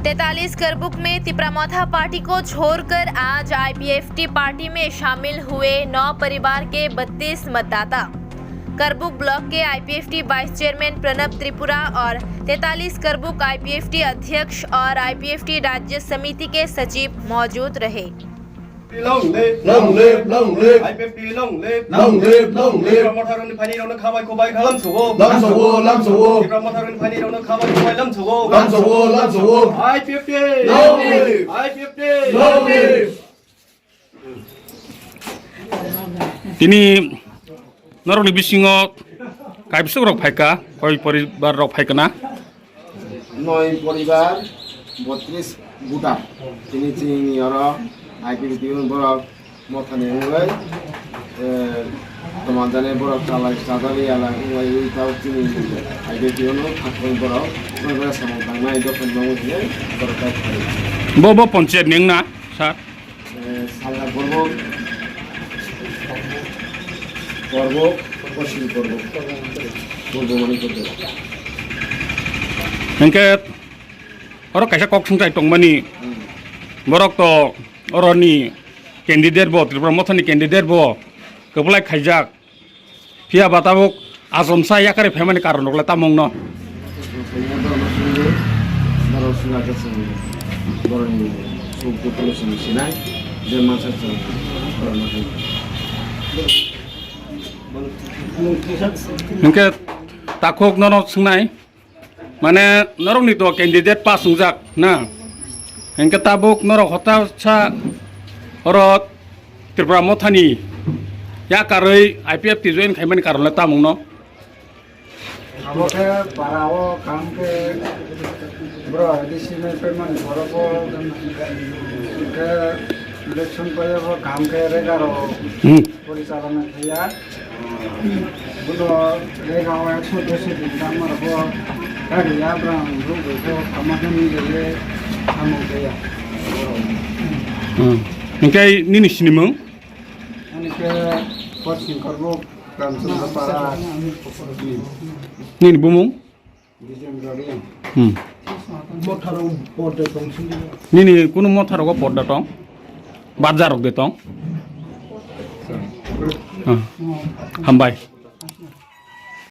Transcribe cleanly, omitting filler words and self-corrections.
43 करबुक में तिप्रा मोथा पार्टी को छोड़कर आज IPFT पार्टी में शामिल हुए 9 परिवार के 32 मतदाता। करबुक ब्लॉक के IPFT vice chairman Pranab Tripura और 43 करबुक IPFT अध्यक्ष और IPFT राज्य समिति के सचिव मौजूद रहे। Long live, IPFT long live. Motha ron phani ron khabai khobai lam sugo. Tipra Motha ron phani ron khabai khobai lam sugo. IPFT long live. IPFT long live. Tini naroni bisingo kaibsok rok phaika koi poribar rok phaikana 9 পরিবার 32 গুটা তিনি চিনি ওরা IPFT বড় মথানে হই তোমাদানে বড় চালাই সাদালি আলা ওই তাও চিনি IPFT হলো থাকই বড় ওরা সামদাঙ্গাই দখন মামুয়ে বড় কাজ করে bo পঞ্চায়েত নেংনা স্যার সালগা পর্ব পশ্চিম পর্ব মানে করতে engke oro kaisa kok sungtai tongmani borok to oroni candidate bo Tripura Mothani candidate bo keblai khaijak pia batabok azomsa yakare family karon okla tamong no engke takok nono sungnai মানে নরকনি তো candidate pass হুজাক না NK তাবুক নরক হতাশা হরত ত্রিপুরা মথানি ইয়া কারই IPFT join খাইমান কারণে তামুং ন আমাকে পারাও কামকে bro ডিসিনে payment করব কে ইলেকশন করে কামকে রেগারো পরিচালনা কিয়া বুলো রেগাও 110 দিন কাম করব কারি আব্রাম রুগো আমাকে নিয়ে আমুকেয়া engkai nini sinimung আনিকে পশ্চিম করব কামসুন্দর পাড়া nini bumung ডিজেম গাড়ি nini kuno motharogo podda tong bazarok de tong hambai